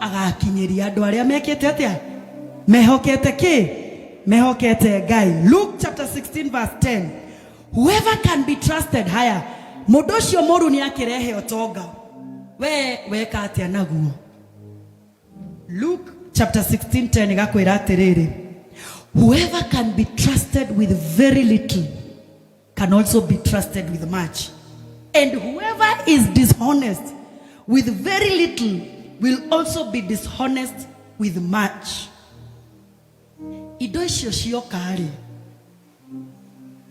agakinyiria andu aria mekete atia mehokete ki mehokete Ngai. Luke chapter 16 verse 10. Whoever can be trusted haya mundu ucio moru ni akirehe otonga we weka atia naguo. Luke chapter 16:10 igakwira atiriri, whoever can be trusted with very little can also be trusted with much, and whoever is dishonest with very little will also be dishonest with much. Indo icio ciokari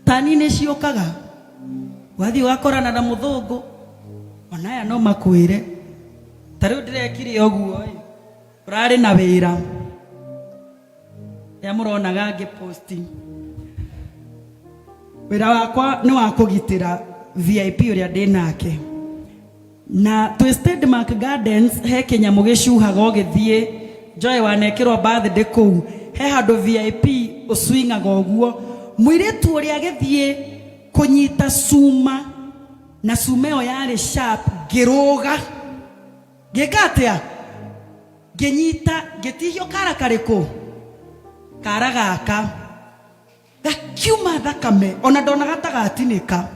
tani ne ciokaga wathi wakorana na muthungu onaya no makwire tariu ndirekire oguo urari na wira ya muronaga ngiposti wira wakwa ni wa kugitira VIP uria ndinake na Twisted Mark Gardens he kinyamu gicuhaga ogithie Joy wanekirwo birthday kou he handu VIP uswingaga oguo mwiritu uria agithie kunyita suma na sumeo yari sharp giruga gikatia genyita getihio kara kariko karagaka gakiuma thakame ona ndona gatagatinika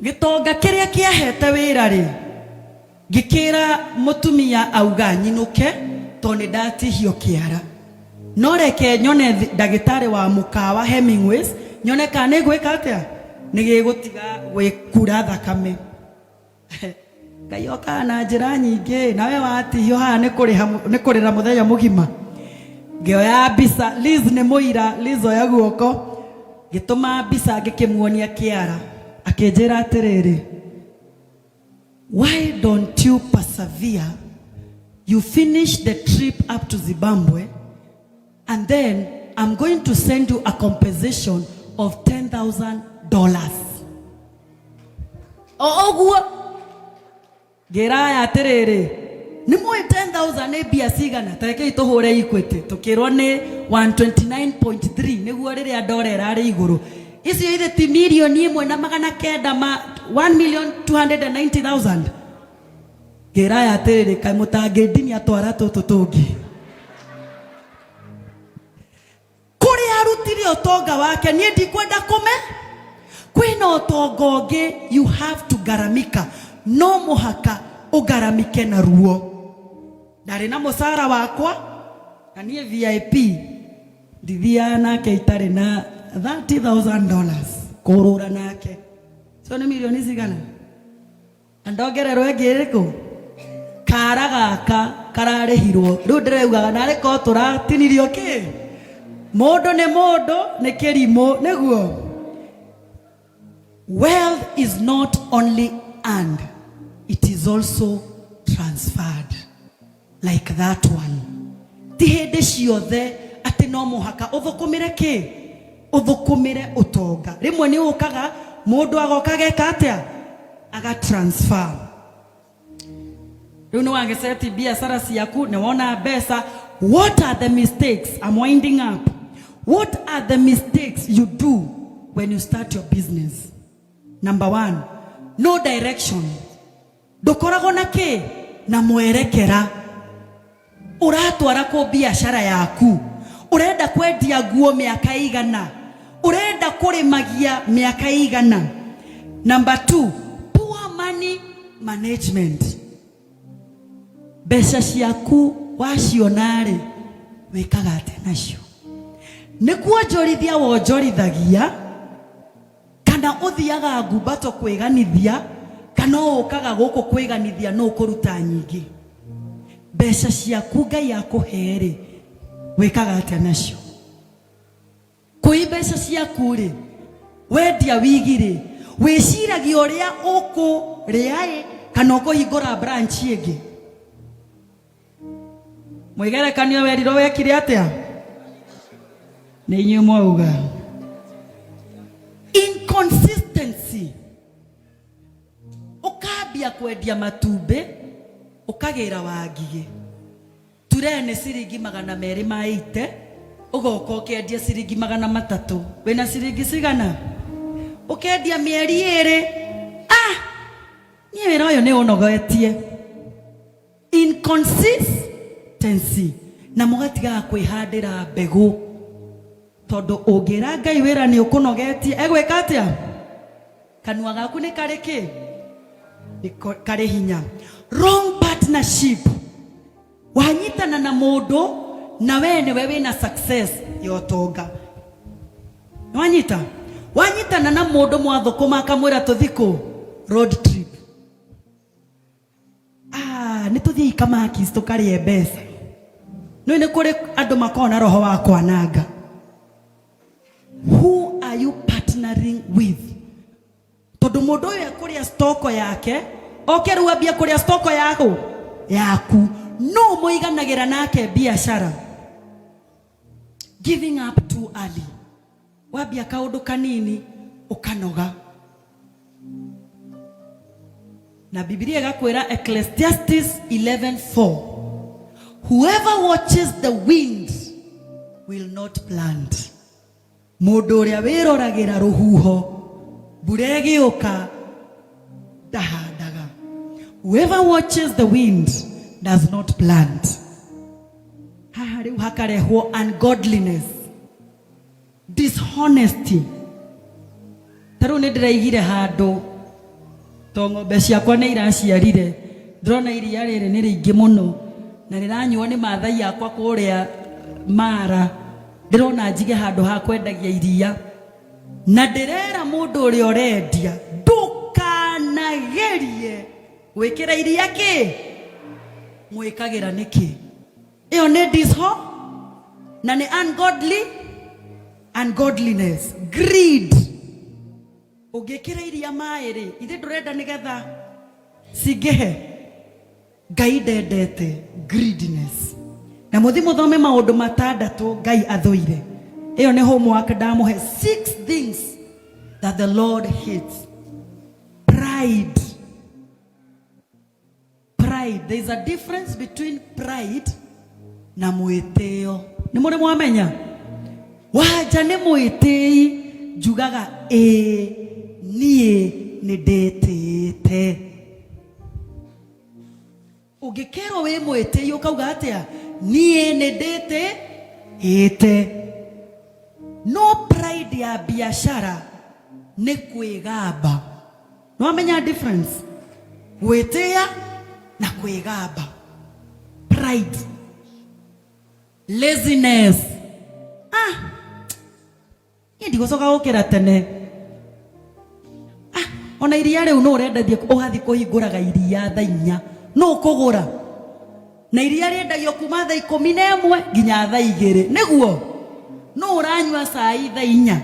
gitonga kiria kiahete wira ri gikira mutumia auga nyinuke toni ndatihio kiara no reke nyone ndagitari wa mukawa Hemingways nyone kana gwika atia nigigutiga gwikura thakame kayoka na njira nyingi nawe watihio ha ni kurira muthenya mugima ngioya bisa Liz ne muira Liz oya guoko gituma bisa gikimuonia kiara akenjira atiriri, why don't you persevere? You finish the trip up to Zimbabwe and then I'm going to send you a compensation of $10,000. Oguo geraya atiriri ni mwe 10,000 ebia sigana tareke ituhure Equity tukirwo ni 129.3 niguo riria ndorera ari iguru icio ithe ti milioni 1,900 ma 1,290,000 geraya atiriri kai mutange dini atwara tutu tungi kuri arutire otonga wake nie ndikwenda kume kwina otonga ungi you have to garamika no muhaka ugaramike na ruo ndari na musara wakwa na nie VIP ndithia nake itari na $30,000 kurura nake so ni milioni zigana andogerero egiriko karagaka kararehirwo riu ndireugaga nari ko turatinirio ki modo ne kirimo neguo. Wealth is not only earned, it is also transferred like that one. Tihede ciothe ati no muhaka uthukumire ki uthukumire utonga rimwe ni ukaga mundu agokaga ekatia aga transfer riu ni wangeseti biashara ciaku ne wona pesa. What are the mistakes? I'm winding up. What are the mistakes you do when you start your business? Number 1, no direction. Dokorago na ke na mwerekera. Uratwara ko biashara yaku. Urenda kwendia nguo miaka igana. Urenda kurimagia miaka igana. Number 2, poor money management. Besha ciaku wacionare wekaga ate nacio. Nikuo njorithia wonjorithagia kana uthiaga ngumbato kwiganithia kana ukaga guku kwiganithia no kuruta nyingi. Besha ciaku Ngai akuhere wekaga ate nacio. Kui besha ciaku ri wendia wigire wiciragia uria uku riae kana ukuhingura branch ingi. Mwigerekanio weriro wekire atia ni nyumo uga inconsistency. Ukabia kwendia matumbe ukagira wagige turene ciringi 280 ugoka ukendia ciringi 300 wena ciringi cigana ukendia mieri iri nie wira uyu ni unogetie. inconsistency na mugatiga kwihandira mbegu tondu ungira Ngai wira ni ukunogetie egwika atia kanua gaku ni kariki kari hinya. Wrong partnership, wanyitana na mundu na we ni wewe na success yotonga wanyitana na mundu mwathukuma akamwira tuthiku road trip nituthii kama kisto kari ebesa no ni kuri andu makona roho wa kwananga. Who are you partnering with? Tondu mundu uyu akuria stoko yake okeruambia kuria stoko yaku no muiganagira nake biashara. Giving up too early, wabia kaundu kanini ukanoga. Na Biblia gakwira Ecclesiastes 11:4, whoever watches the wind will not plant. Mundu uria wiroragira ruhuho buregi uka dahandaga. Whoever watches the wind does not plant. Riu hakarehwo ungodliness, dishonesty. Taru ni ndiraigire handu to ng'ombe ciakwa ni iraciarire, ndrona iria riri ni ringi muno na riranyuo ni mathai yakwa kuria Mara. Ndirona njige handu ha kwendagia iria na ndirera mundu uria urendia ndukanagerie gwikira iria ki mwikagira niki. Iyo ni na ni ungodliness, greed. Ugikira iria mairi ithe ndurenda nigetha singehe. Ngai ndendete greediness. Na muthi muthome maundu matandatu Ngai athuire. Iyo ni homework ndamuhe 6 things that the Lord hates. Pride. There is a difference between pride na mwiteo. Ni muri mwamenya? Waja ni mwitei jugaga nie ni ndetete. Ugikero we mwitei ukauga atia nie ni ndetete. No pride ya biashara ni kwigamba. Nwamenya difference? Wetea na kwigamba. Pride. Laziness. Ndigocoka gukira tene. Ona iria riu no urendathie ugathi kuhinguraga iria thaa 4 no kugura na iria riendagio kuma thaa 11 nginya thaa 2 niguo no uranywa cai thaa 4.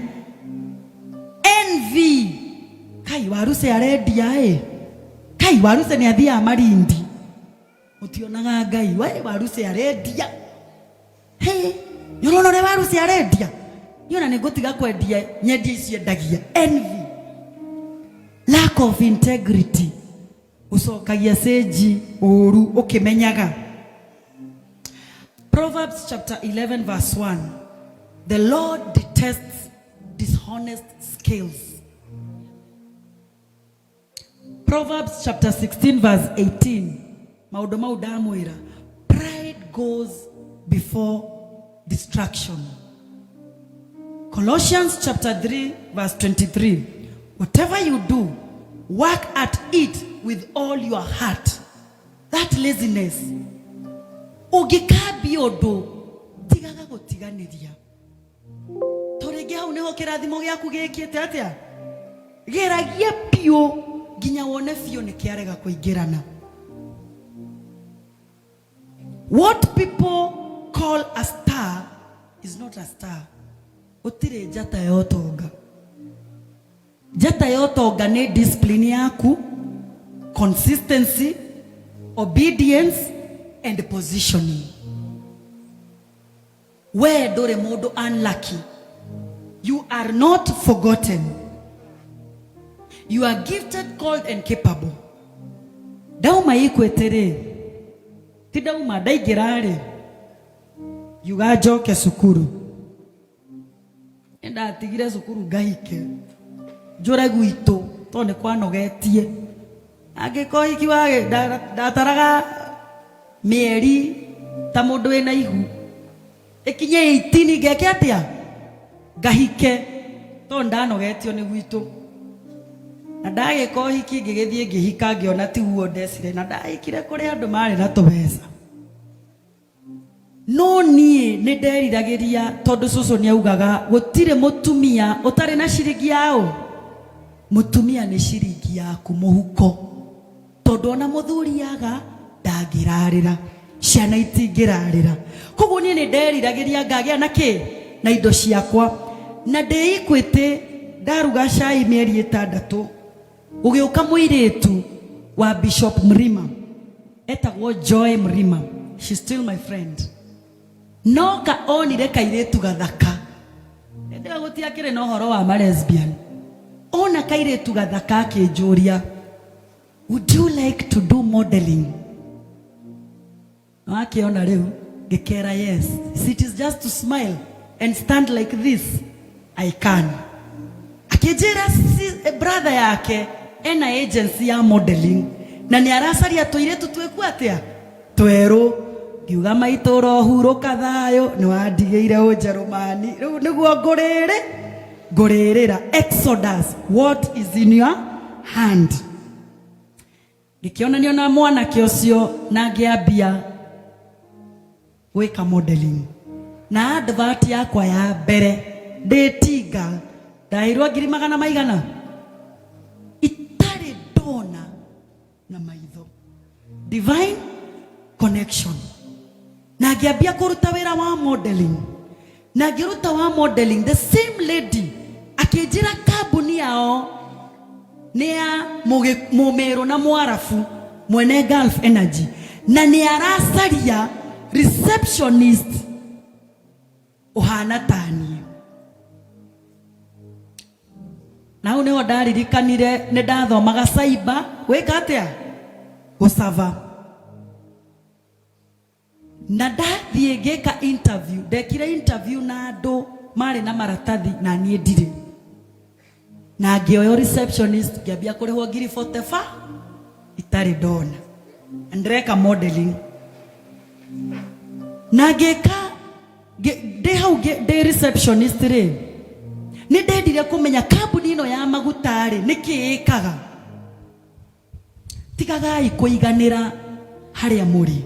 Envy. Kai waruse arendia kai waruse ni athia Marindi utionaga Ngai we waruse arendia yorona re waruse arendia yona ni gutiga kwendia nyendi ciendagia. Envy, lack of integrity, ucokagia seji uru ukimenyaga. Proverbs chapter 11 verse 1, the Lord detests dishonest scales. Proverbs chapter 16 verse 18, maundu mau ndamwira, pride goes before destruction. Colossians chapter 3 verse 23, whatever you do, work at it with all your heart. That laziness, ugikabi odo tigaga gutiganiria. Torege hau neho kirathimo giaku gikiete atia geragia pio ginya wone fio ni kiarega kuingirana. What people call a star is not a star. Utire jata yotonga. Jata yotonga ni discipline yaku, consistency, obedience and positioning. Where dore modo unlucky, you are not forgotten. You are gifted, called and capable. Dauma ikwetere. Ti dauma daigirare. Yuga joke sukuru. Enda atigire sukuru gaike. Jora guito tone kwanogetie. Agiko ikiwage dataraga mieri ta mundu ena ihu ikinye 18 ngeke atia ngahike to ndanogetio ni gwitu na ndagika hiki ngigithie ngihika ngiona ti huo ndecire na ndaikire kuri andu mari na tubesa no nie ni nderiragiria tondu cucu ni augaga gutire mutumia utari na ciringi yao mutumia ni ciringi yaku muhuko tondu ona muthuri yaga ndangirarira ciana itingirarira koguo nie ni nderiragiria ngagia na ki na indo ciakwa na ndeikwite ndaruga cai mieri 6 ugiuka muiritu wa Bishop Mrima etagwo Joy Mrima, she's still my friend. No ka onire kairetu gathaka ndega gutia kire no horo wa ma lesbian ona kairetu gathaka kinjuria, would you like to do modeling? Akiona leo ngekera yes, it is just to smile and stand like this I can. Akijira a brother yake ena agency ya modeling na ni aracaria tuiretu tweku atia tweru ngiuga maitoro huruka thayo ni wandigeire Ujerumani riu niguo nguririra Exodus, what is in your hand? Gikiona niona mwana kiosio na ngiambia weka modeling na advert yakwa ya mbere ndetiga ndairwa 200,000 itari dona na maitho divine connection na ngiambia kuruta wira wa modeling na ngiruta wa modeling the same lady akijira kambuni yao ni ya mumero na mwarafu mwene Gulf Energy na ni aracaria receptionist uhana tani na une ndaririkanire ne ndathomaga cyber weka atia gusava na ndathie ngeka interview ndekire interview na andu mari na maratathi na nie ndire na ngioyo receptionist ngiambia kurihwo 44 itari dona ndreka modeling na ngeka de hau de receptionist ri ni ndendire kumenya kambuni ino ya magutari nikiikaga tigagai kuiganira haria muri